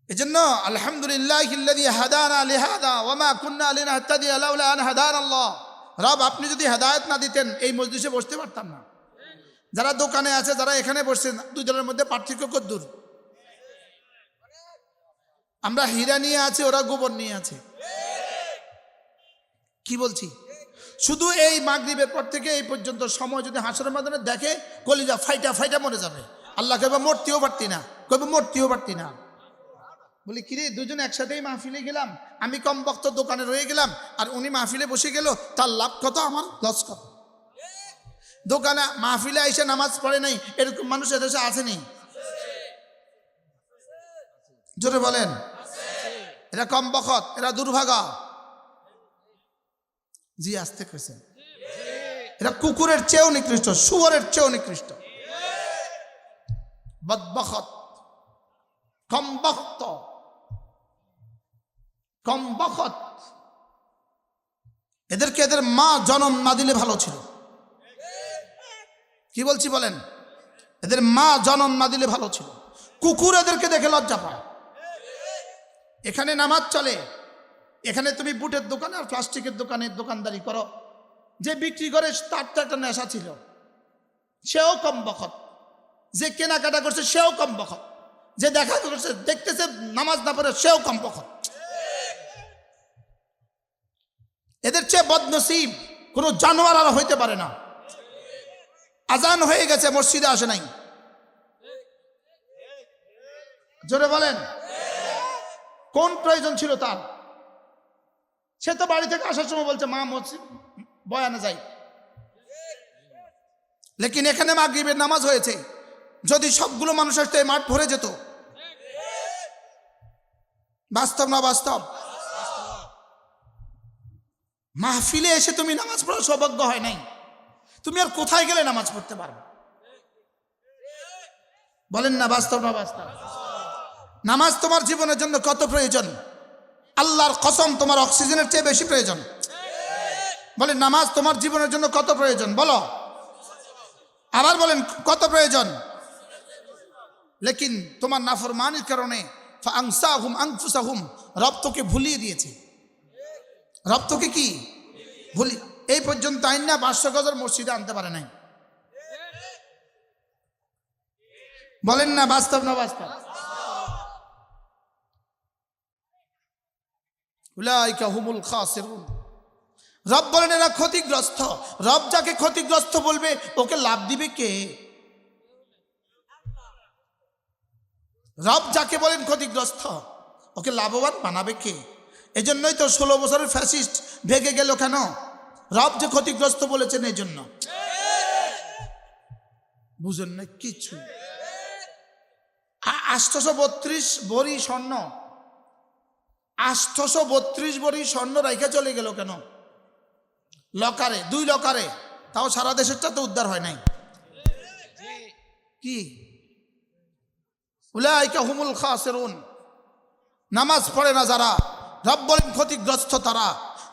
এজন্য আলহামদুলিল্লাহিল্লাযী হাদানা লিহাদা ওয়া মা কুন্না লিনাহতাদিয়া লাউলা আন হাদানাল্লাহ। রব, আপনি যদি হেদায়েত না দিতেন এই মজলিসে বসতে পারতাম না। যারা দোকানে আছে, যারা এখানে বসছেন, দুজনের মধ্যে পার্থক্য কত দূর? আমরা হীরা নিয়ে আছি, ওরা গোবর নিয়ে আছে। কি বলছি? শুধু এই মাগরিবের পর থেকে এই পর্যন্ত সময় যদি হাসরের ময়দানে দেখে, কলিজা ফাইটা ফাইটা মরে যাবে। আল্লাহ কইবে মরতেও পারতি না, কইবে মরতেও পারতি না। বলি কিরে, দুজন একসাথেই মাহফিলে গেলাম, আমি কম বক্ত দোকানে রয়ে গেলাম, আর উনি মাহফিলে বসে গেল, তার লাভ কত, আমার লস কত? দোকানে মাহফিলে এসে নামাজ পড়ে নাই, এরকম মানুষ এদেশে আসেনি? জোরে বলেন। এরা কম বখত, এরা দুর্ভাগা। জি, আসতে কেছেন। এরা কুকুরের চেয়েও নিকৃষ্ট, শুয়োরের চেয়েও নিকৃষ্ট, বদবখত, কম বখত, কম বখত। এদেরকে এদের মা জন্ম না দিলে ভালো ছিল। কি বলছি বলেন? এদের মা জন্ম না দিলে ভালো ছিল। কুকুর এদেরকে দেখে লজ্জা পায়। এখানে নামাজ চলে, এখানে তুমি বুটের দোকানে আর প্লাস্টিকের দোকানে দোকানদারি করো। যে বিক্রি করে তার তো একটা নেশা ছিল, সেও কম বখত। যে কেনাকাটা করছে সেও কম বখত। যে দেখা করছে, দেখতেছে নামাজ না পড়ে, সেও কম বখত। এদের চেয়ে বদনসিব কোন জানোয়ার আর হইতে পারে না। আজান হয়ে গেছে, মসজিদে আসে নাই। জোরে বলেন। কোন প্রয়োজন ছিল তার? সে তো বাড়ি থেকে আসার সময় বলছে মা মসজিদ বয়ানে যাই। লেকিন এখানে মাগরিবের নামাজ হয়েছে, যদি সবগুলো মানুষ আসতো এই মাঠ ভরে যেত। বাস্তব না বাস্তব? মাহফিলে এসে তুমি নামাজ পড়ার সৌভাগ্য হয় নাই, তুমি আর কোথায় গেলে নামাজ পড়তে পারবে? বলেন না বাস্তব না বাস্তব? নামাজ তোমার জীবনের জন্য কত প্রয়োজন? আল্লাহর কসম, তোমার অক্সিজেনের চেয়ে বেশি প্রয়োজন। বলেন নামাজ তোমার জীবনের জন্য কত প্রয়োজন? বলো আবার বলেন কত প্রয়োজন? লেকিন তোমার নাফরমানির কারণে ফাআনসাহুম আনফুসাহুম, রব তোকে ভুলিয়ে দিয়েছে। রব তোকে কি ভুলি, এই পর্যন্ত আইন না 500 গজের মসজিদে আনতে পারে নাই। বলেন না বাস্তব না বাস্তব? উলাইকা হুমুল খাসিরুন। রব বলেন এরা ক্ষতিগ্রস্ত। রব যাকে ক্ষতিগ্রস্ত বলবে ওকে লাভ দিবে কে? রব যাকে বলেন ক্ষতিগ্রস্ত ওকে লাভবান বানাবে কে? এজন্যই তো 16 বছরের ফ্যাসিস্ট ভেগে গেল কেন? রব যে ক্ষতিগ্রস্ত বলেছেন এই জন্য। বুঝেন না কিছু? 832 ভরি স্বর্ণ, 832 ভরি স্বর্ণ রাইখা চলে গেল কেন? লকারে, 2 লকারে। তাও সারা দেশেরটা তো উদ্ধার হয় নাই। কি? উলাইকা হুমুল খাসিরুন। নামাজ পড়ে না যারা, রব বলেন ক্ষতিগ্রস্ত তারা।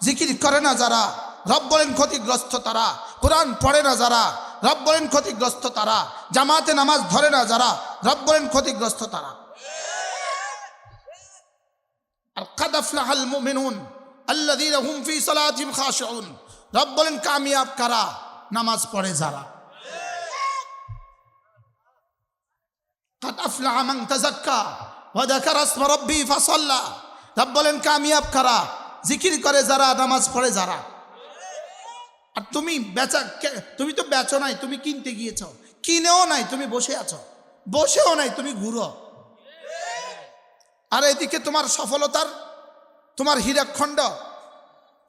জিকির করে না যারা, রব বলেন ক্ষতিগ্রস্ত তারা। কোরআন পড়ে না যারা, রব বলেন ক্ষতিগ্রস্ত তারা। জামাতে নামাজ ধরে না যারা, রব বলেন ক্ষতিগ্রস্ত তারা। আর কাদ আফলাহাল মুমিনুন আল্লাযীনা হুম ফী সালাতিহিম খাশিউন। রব বলেন কামিয়াব কারা, নামাজ পড়ে যারা। কাদ আফলাহা মান তাযাক্কা ওয়া যাকারা ইসমা রাব্বিহি ফাসাল্লা। রব বলেন কামিয়াব কারা, জিকির করে যারা, নামাজ পড়ে যারা। আর তুমি তুমি তো বেচো নাই, তুমি কিনতে গিয়েছ। কিনেও নাই, তুমি বসে আছো। বসেও নাই, তুমি ঘুরো। আর এদিকে তোমার সফলতার, তোমার হীরাখণ্ড,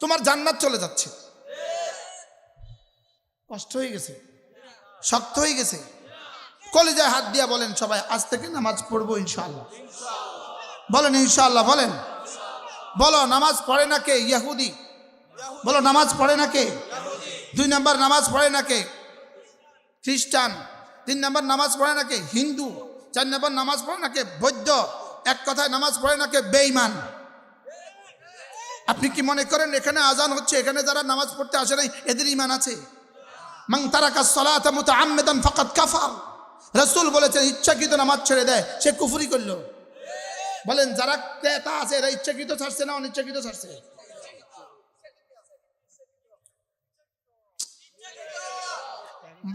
তোমার জান্নাত চলে যাচ্ছে। কষ্ট হয়ে গেছে, শক্ত হয়ে গেছে। কলিজায় হাত দিয়া বলেন সবাই, আজ থেকে নামাজ পড়বো ইনশাআল্লাহ। বলেন ইনশাআল্লাহ, বলেন। বলো নামাজ পড়ে না কে? ইহুদি। বলো নামাজ পড়ে না কে? 2 নম্বর নামাজ পড়ে না কে? খ্রিস্টান। 3 নম্বর নামাজ পড়ে না কে? হিন্দু। 4 নম্বর নামাজ পড়ে না কে? বৌদ্ধ। এক কথায় নামাজ পড়ে না কে? বেঈমান। আপনি কি মনে করেন এখানে আজান হচ্ছে, এখানে যারা নামাজ পড়তে আসে নাই এদের ঈমান আছে? মান তারাকাস সালাতা মুতাআম্মিদান ফাকাদ কাফার। রাসূল বলেছেন ইচ্ছাকৃত নামাজ ছেড়ে দেয় সে কুফরি করলো। বলেন যারা ক্রেতা আছে এরা ইচ্ছাকৃত ছাড়ছে না অনিচ্ছাকৃত ছাড়ছে?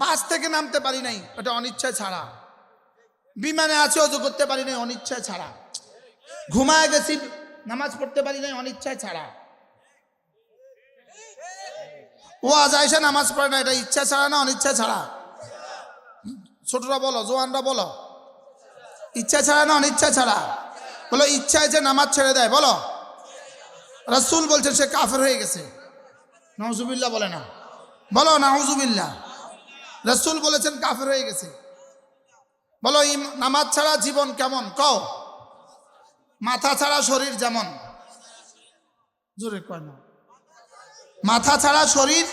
বাস থেকে নামতে পারি নাই, ওটা অনিচ্ছায় ছাড়া। বিমানে আছে অজু করতে পারি নাই, অনিচ্ছায় ছাড়া। ঘুমায় গেছি, নামাজ পড়তে পারি নাই, অনিচ্ছায় ছাড়া। ওয়াজ আয়েশা নামাজ পড়ে না, এটা ইচ্ছা ছাড়া না অনিচ্ছা ছাড়া? ছোটরা বলো, জোয়ানরা বলো, ইচ্ছা ছাড়া না অনিচ্ছা ছাড়া? বলো ইচ্ছায় যে নামাজ ছেড়ে দেয়, বলো। রাসূল বলছেন সে কাফের হয়ে গেছে। নাউজুবিল্লাহ বলে না, বলো নাউজুবিল্লাহ। রাসূল বলেছেন কাফের হয়ে গেছে। বলো নামাজ ছাড়া জীবন কেমন? কও। মাথা ছাড়া শরীর যেমন। জোরে কয় না। মাথা ছাড়া শরীর।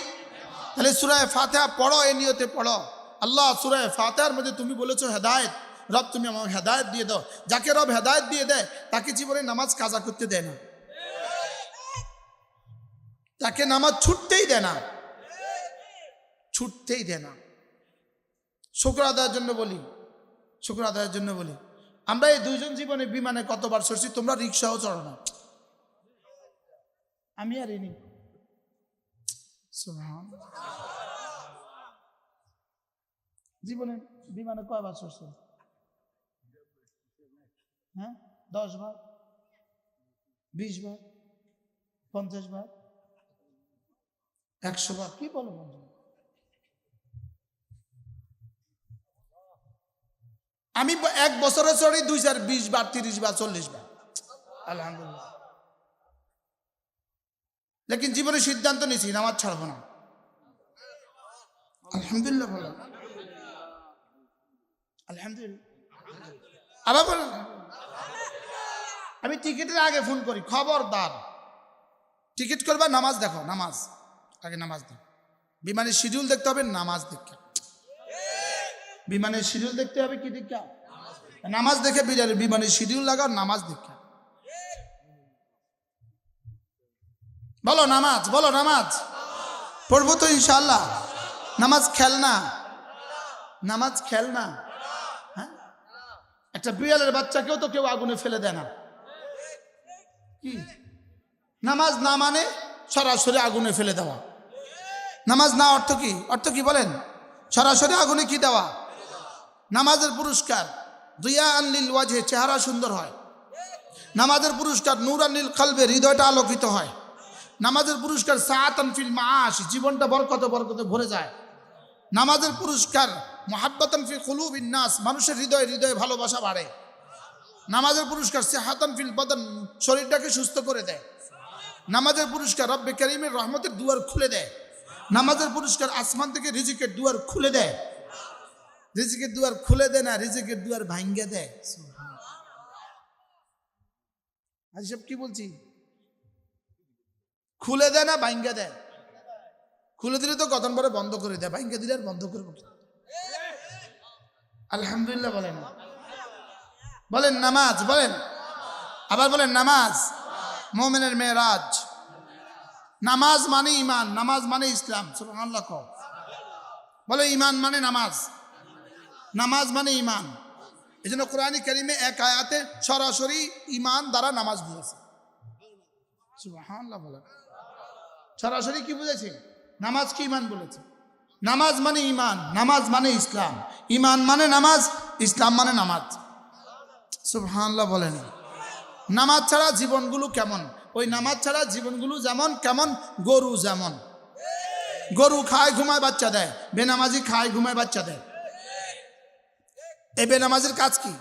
তাহলে সূরা ফাতিহা পড়ো, এই নিয়তে পড়ো, আল্লাহ সূরা ফাতিহার মধ্যে তুমি বলেছো হেদায়েত, রব তুমি আমাকে হেদায়েত দিয়ে দাও। যাকে রব হেদায়েত দিয়ে দেয় তাকে জীবনে নামাজ কাজা করতে দেয় না, তাকে নামাজ ছুটতেই দেয় না, ছুটতেই দেয় না। শুকর আদায়ের জন্য বলি, শুকর আদায়ের জন্য বলি, আমরা এই 2 জন জীবনে বিমানে কতবার চড়ছি, তোমরা রিক্সাও চড়ো না। আমি আর ইনি জীবনে বিমানে কয়বার চড়ছে? হ্যাঁ, 10 বার, 20 বার, 50 বার, 100 বার। কি বলো বন্ধু? আমি 1 বছরে চড়ি 2, 4, 20 বার, 30 বার, 40 বার, আলহামদুলিল্লাহ। লেকিন জীবনে সিদ্ধান্ত নিয়েছি নামাজ ছাড়বো না, আলহামদুলিল্লাহ বলো, আলহামদুলিল্লাহ। আবার বলো, আমি টিকিটের আগে ফোন করি, খবরদার টিকিট করবা, নামাজ দেখো, নামাজ আগে, নামাজ দেখো। বিমানের শিডিউল দেখতে হবে, নামাজ দেখে। বিমানের শিডিউল দেখতে হবে, কি দেখা? নামাজ দেখে। বিমানের শিডিউল লাগাও, নামাজ দেখে। বলো নামাজ, বলো নামাজ পড়বো তো ইনশাআল্লাহ। নামাজ খেলনা, নামাজ খেলনা। হ্যাঁ, একটা বিড়ালের বাচ্চাকেও তো কেউ আগুনে ফেলে দেয় না। কি নামাজ না মানে সরাসরি আগুনে ফেলে দেওয়া। নামাজ না অর্থ কি? অর্থ কি বলেন? সরাসরি আগুনে কি দেওয়া? নামাজের পুরস্কার দিয়াআন লিল ওয়াজহি, চেহারা সুন্দর হয়। নামাজের পুরস্কার নূরান লিল কলবে, হৃদয়টা আলোকিত হয়। নামাজের পুরস্কার সাআতান ফিল মাআশ, জীবনটা বরকতে বরকতে ভরে যায়। নামাজের পুরস্কার মুহাব্বাতান ফি কুলুবিন নাস, মানুষের হৃদয়ে হৃদয়ে ভালোবাসা বাড়ে। নামাজের পুরস্কার সিহাতান ফিল বাদান, শরীরটাকে সুস্থ করে দেয়। নামাজের পুরস্কার রব্বে কারীমের রহমতের দুয়ার খুলে দেয়। নামাজের পুরস্কার আসমান থেকে রিজিকের দুয়ার খুলে দেয়। রিজিকের দুয়ার খুলে দেয় না, রিজিকের দুয়ার ভাঙ্গে দেয়। আজ সব কি বলছি? খুলে দেয় না ভাঙ্গে দেয়? খুলে দিলে তো কতক্ষণ পরে বন্ধ করে দেয়, ভাঙ্গে দিলে আর বন্ধ করবো কি? আলহামদুলিল্লাহ বলেন, বলেন নামাজ, বলেন আবার বলেন নামাজ। মুমিনের মেরাজ। নামাজ মানে ঈমান, নামাজ মানে ইসলাম। সুবহানাল্লাহ কও। বলো ঈমান মানে নামাজ, নামাজ মানে ঈমান। এজন্য কোরআন কারীমে এক আয়াতে সরাসরি ঈমান দ্বারা নামাজ বুঝাইছে। সুবহানাল্লাহ বলে সরাসরি কি বুঝেছে? নামাজ কি ঈমান বলেছে। নামাজ মানে ঈমান, নামাজ মানে ইসলাম। ঈমান মানে নামাজ, ইসলাম মানে নামাজ। সুবহানাল্লাহ বলেন। নামাজ ছাড়া জীবনগুলো কেমন? ওই নামাজ ছাড়া জীবনগুলো যেমন কেমন, গরু যেমন। গরু খায় ঘুমায় বাচ্চা দেয়, বেনামাজি খায় ঘুমায় বাচ্চা দেয়। এই বেনামাজির কাজ কি?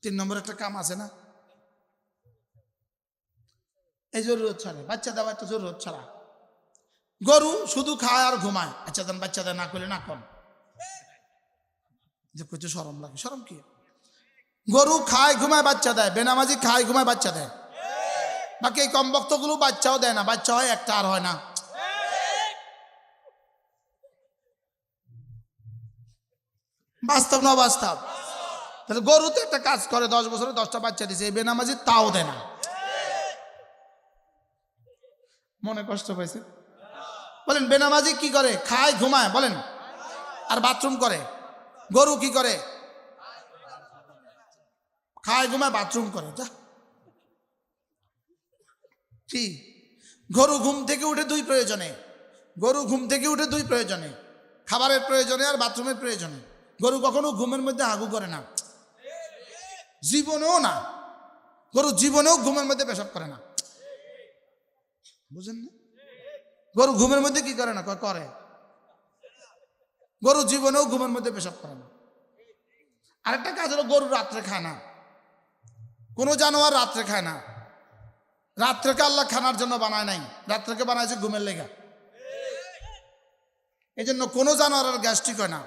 3 নম্বর একটা কাম আছে না, এই জরুরত ছাড়া বাচ্চা দেওয়া একটা জরুরত ছাড়া। গরু শুধু খায় আর ঘুমায়, আচ্ছা দেন বাচ্চা দেয়, না করলে না কম যে কিছু শরম লাগে। শরম কি? গরু খায় ঘুমায় বাচ্চা দেয়, বেনামাজি খায় ঘুমায় বাচ্চা দেয়। বাকি এই কম বক্তগুলো বাচ্চাও দেয় না, বাচ্চা হয় একটা আর হয় না। বাস্তব না বাস্তব? তাহলে গরু তো একটা কাজ করে, 10 বছরে 10টা বাচ্চা দিছে, এই বেনামাজি তাও দেয় না। মনে কষ্ট পাইছে? বলেন বেনামাজি কি করে? খায় ঘুমায় বলেন, আর বাথরুম করে। গরু কি করে? খায় ঘুমায় বাথরুম করে। যা কি? গরু ঘুম থেকে উঠে 2 প্রয়োজনে, গরু ঘুম থেকে উঠে 2 প্রয়োজনে, খাবারের প্রয়োজনে আর বাথরুমের প্রয়োজনে। গরু কখনো ঘুমের মধ্যে হাগু করে না, জীবনেও না। গরু জীবনেও ঘুমের মধ্যে পেশাব করে না, বুঝেন না? গরু ঘুমের মধ্যে কি করে না? করে। গরু জীবনেও ঘুমের মধ্যে পেশাব করে না। আরেকটা কাজ হলো গরু রাত্রে খায় না। কোনো জানোয়ার রাত্রে খায় না। রাত্রেকে আল্লাহ খানার জন্য বানায় নাই, রাত্রেকে বানাইছে ঘুমের লেগা। এই জন্য কোনো জানোয়ারের গ্যাস্ট্রিক হয় না।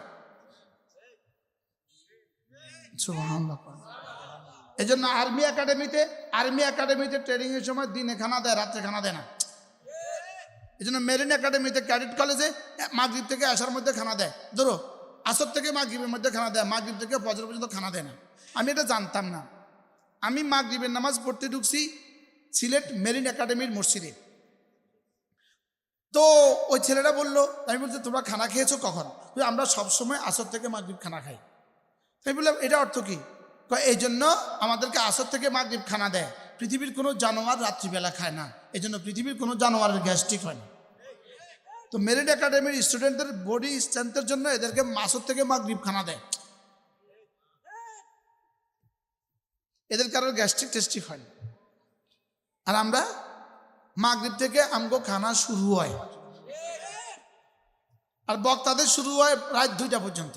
সুবহানাল্লাহ। এই জন্য আর্মি একাডেমিতে ট্রেনিং এর সময় দিনে খানা দেয়, রাত্রে খানা দেয় না। এই জন্য মেরিন একাডেমিতে, ক্যাডেট কলেজে মাগরিব থেকে আসার মধ্যে খানা দেয়। ধরো আসর থেকে মাগরিবের মধ্যে খানা দেয়, মাগরিব থেকে ফজর পর্যন্ত খানা দেয় না। আমি এটা জানতাম না। আমি মাগরিবের নামাজ পড়তে ঢুকছি সিলেট মেরিন একাডেমির মসজিদে। তো ওই ছেলেটা বললো, আমি বলছি তোমরা খানা খেয়েছো কখন? আমরা সবসময় আসর থেকে মাগরিব খানা খাই। আমি বললাম এটা অর্থ কি? এই জন্য আমাদেরকে আসর থেকে মাগরিব খানা দেয়। পৃথিবীর কোনো জানোয়ার রাত্রিবেলা খায় না, এই জন্য পৃথিবীর কোনো জানোয়ারের গ্যাস্ট্রিক হয় না। তো মেরিন একাডেমির স্টুডেন্টদের বডি স্ট্রেংথের জন্য এদেরকে আসর থেকে মাগরিব খানা দেয়, এদের কারোর গ্যাস্ট্রিক টেস্ট্রিক হয় না। আর আমরা মাগরিব থেকে আমগো খানা শুরু হয়, আর বক্তাদের শুরু হয় রাত 2টা পর্যন্ত।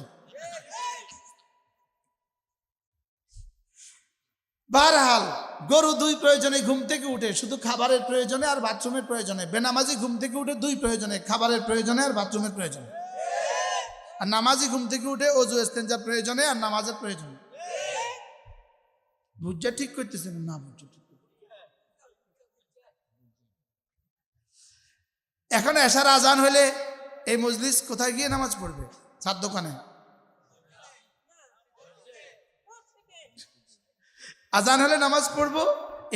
বারহাল গরু 2 প্রয়োজনে ঘুম থেকে উঠে, শুধু খাবারের প্রয়োজনে আর বাথরুমের প্রয়োজনে। বেনামাজি ঘুম থেকে উঠে 2 প্রয়োজনে, খাবারের প্রয়োজনে আর বাথরুমের প্রয়োজনে। আর নামাজি ঘুম থেকে উঠে ওযু ইস্তেনজার প্রয়োজনে আর নামাজের প্রয়োজনে। বুঝা ঠিক করতেছেন না? বুঝা ঠিক। এখন এশার আজান হলে এই মজলিস কোথায় গিয়ে নামাজ পড়বে? চার দোকানে। আজান হলে নামাজ পড়বো,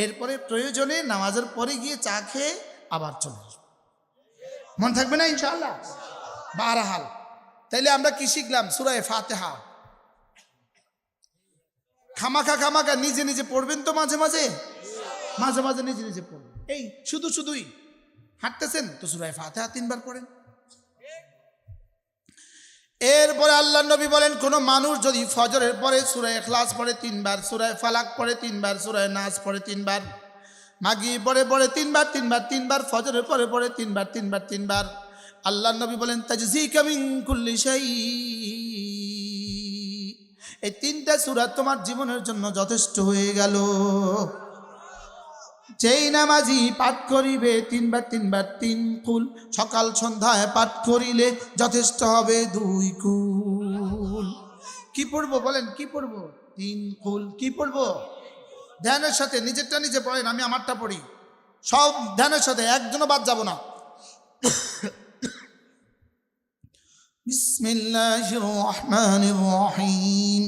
এরপরে প্রয়োজনে নামাজের পরে গিয়ে চা খেয়ে আবার চলে আসবো। মন থাকবে না ইনশাআল্লাহ? বারহাল তাইলে আমরা কি শিখলাম? সূরা ফাতিহা খামাখা নিজে নিজে পড়বেন তো, মাঝে মাঝে নিজে নিজে পড়বেন। এই শুধুই হাঁটতেছেন তো সূরা ফাতিহা 3 বার পড়েন। এরপরে আল্লাহ নবী বলেন, কোন মানুষ যদি ফজরের পরে সূরা ইখলাস পড়ে 3 বার, সূরা ফালাক পড়ে 3 বার, সূরা নাস পড়ে 3 বার, মাগরিব পড়ে 3 বার, ফজরের পরে পড়ে 3 বার, আল্লাহ নবী বলেন তাজজিকা মিন কুল্লি শাই, এই 3টা সূরা তোমার জীবনের জন্য যথেষ্ট হয়ে গেল। যেই নামাজি পাঠ করিবে 3 বার 3 কুল, সকাল সন্ধ্যায় পাঠ করিলে যথেষ্ট হবে 2 কুল। কি পড়বো বলেন? কি পড়বো? 3 কুল। কি পড়বো? ধ্যানের সাথে নিজেরটা নিজে পড়েন, আমি আমারটা পড়ি। সব ধ্যানের সাথে, একজনও বাদ যাব না। বিসমিল্লাহির রহমানির রহিম।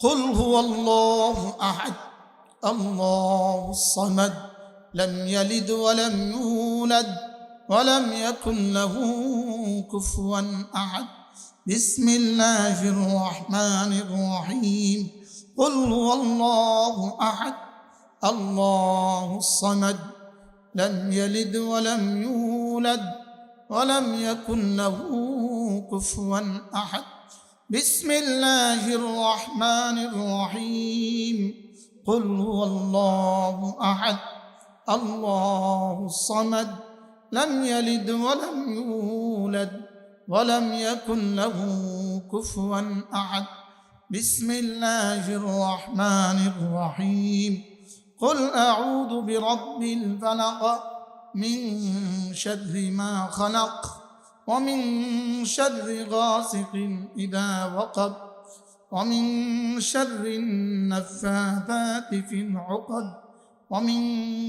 قل هو الله أحد الله الصمد لم يلد ولم يولد ولم يكن له كفوا أحد بسم الله الرحمن الرحيم قل هو الله أحد الله الصمد لم يلد ولم يولد ولم يكن له كفوا أحد بسم الله الرحمن الرحيم قل هو الله أحد الله الصمد لم يلد ولم يولد ولم يكن له كفوا أحد بسم الله الرحمن الرحيم قل أعوذ برب الفلق من شر ما خلق ومن شر غاسق إذا وقب ومن شر النفاثات في العقد ومن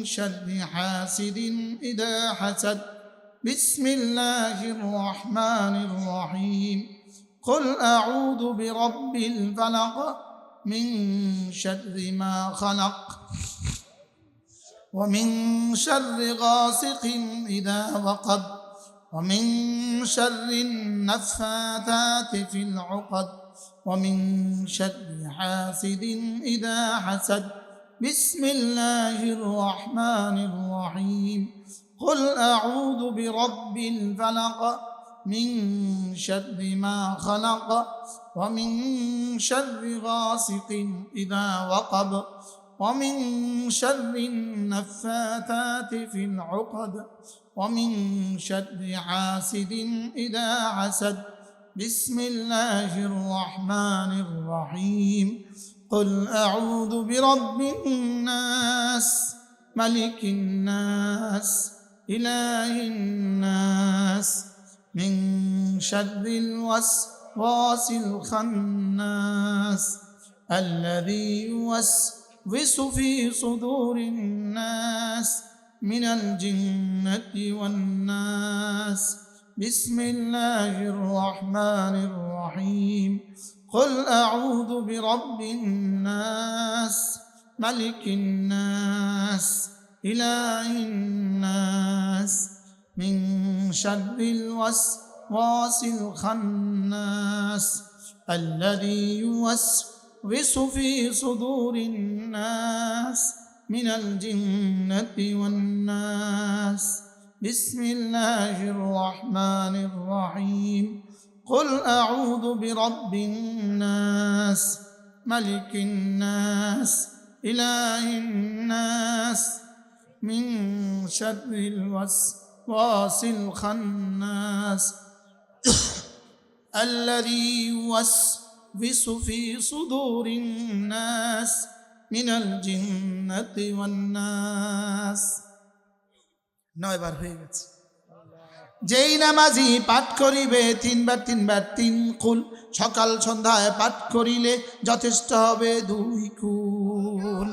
شر حاسد إذا حسد بسم الله الرحمن الرحيم قل أعوذ برب الفلق من شر ما خلق ومن شر غاسق إذا وقب ومن شر النفاثات في العقد ومن شر حاسد إذا حسد بسم الله الرحمن الرحيم قل أعوذ برب الفلق من شر ما خلق ومن شر غاسق إذا وقب ومن شر النفاثات في العقد ومن شر حاسد إذا حسد بسم الله الرحمن الرحيم قل أعوذ برب الناس ملك الناس إله الناس من شر الوسواس الخناس الذي يوسوس في صدور الناس من الجنة والناس بسم الله الرحمن الرحيم قل أعوذ برب الناس ملك الناس إله الناس من شر الوسواس الخناس الذي يوسوس في صدور الناس من الجنة والناس بسم الله الرحمن الرحيم قل أعوذ برب الناس ملك الناس إله الناس من شر الوسواس الخناس الذي يوسوس في صدور الناس من الجنة والناس নয় বার হয়ে গেছে যেই নামাজি পাঠ করিবে তিনবার তিন কুল সকাল সন্ধ্যায় পাঠ করিলে যথেষ্ট হবে 2 কুল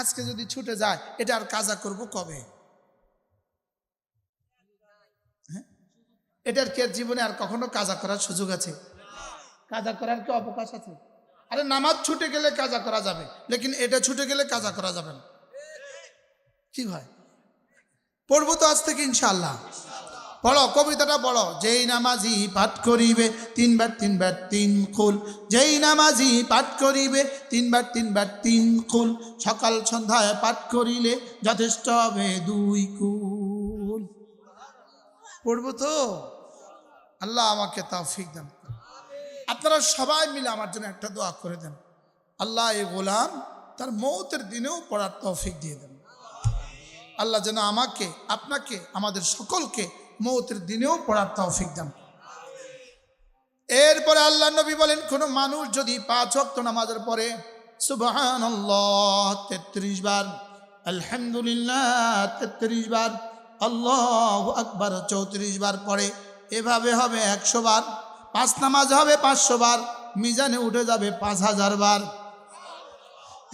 আজকে যদি ছুটে যায় এটা আর কাজা করব কবে এটার কি জীবনে আর কখনো কাজা করার সুযোগ আছে কাজা করার কি অবকাশ আছে আরে নামাজ ছুটে গেলে কাজা করা যাবে লেকিন এটা ছুটে গেলে কাজা করা যাবে না কি ভাই পড়বো তো আজ থেকে ইনশাআল্লাহ পড়ো কবিতাটা পড়ো যেই নামাজি পাঠ করিবে তিনবার তিন কুল যেই নামাজি পাঠ করিবে তিনবার তিন কুল সকাল সন্ধ্যায় পাঠ করিলে যথেষ্ট হবে 2 কুল পড়বো তো আল্লাহ আমাকে তৌফিক দান আপনারা সবাই মিলে আমার জন্য একটা দোয়া করে দেন আল্লাহ এই গোলাম তার মওতের দিনেও পড়ার তৌফিক দিয়ে দেন আল্লাহ যেন আমাকে আপনাকে আমাদের সকলকে মওতের দিনেও পড়ার তৌফিক দেন এরপরে আল্লাহ নবী বলেন কোন মানুষ যদি 5 ওয়াক্ত নামাজের পরে সুবহানাল্লাহ 33 বার আলহামদুলিল্লাহ 33 বার আল্লাহু আকবার 34 বার পড়ে এভাবে হবে 100 বার 5 নামাজ হবে 500 বার মিজানে উঠে যাবে 5000 বার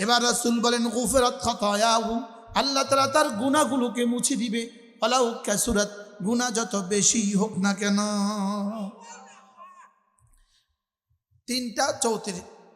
এবার রাসূল বলেন গুফরাত খাতায়াহু আল্লাহ তাআলা তার গুনাহগুলোকে মুছে দিবে ওয়ালাউ কাসুরাত গুনাহ যত বেশি হোক না কেন 3টা 34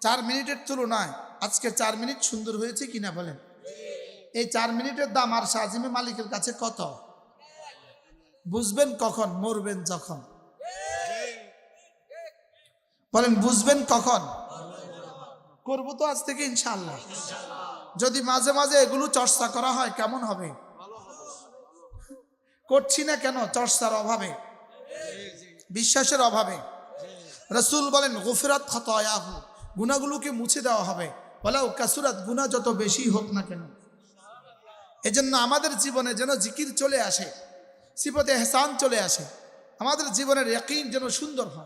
4 মিনিটের তুলনায় আজকে 4 মিনিট সুন্দর হয়েছে কিনা বলেন? এই 4 মিনিটের দাম আর শাজিমে মালিকের কাছে কত? বুঝবেন কখন? মরবেন যখন। বলেন বুঝবেন কখন? করবো তো আজ থেকে ইনশাআল্লাহ। যদি মাঝে মাঝে এগুলো চর্চা করা হয় কেমন হবে? করছি না কেন? চর্চার অভাবে, বিশ্বাসের অভাবে। রাসূল বলেন গুফরাত খাতায়াহু, গুনাহগুলোকে মুছে দেওয়া হবে। ওয়ালাউ কাসুরাত, গুনাহ যত বেশি হোক না কেন। এজন্য আমাদের জীবনে যেন জিকির চলে আসে, সিফাতে ইহসান চলে আসে, আমাদের জীবনের ইয়াকিন যেন সুন্দর হয়।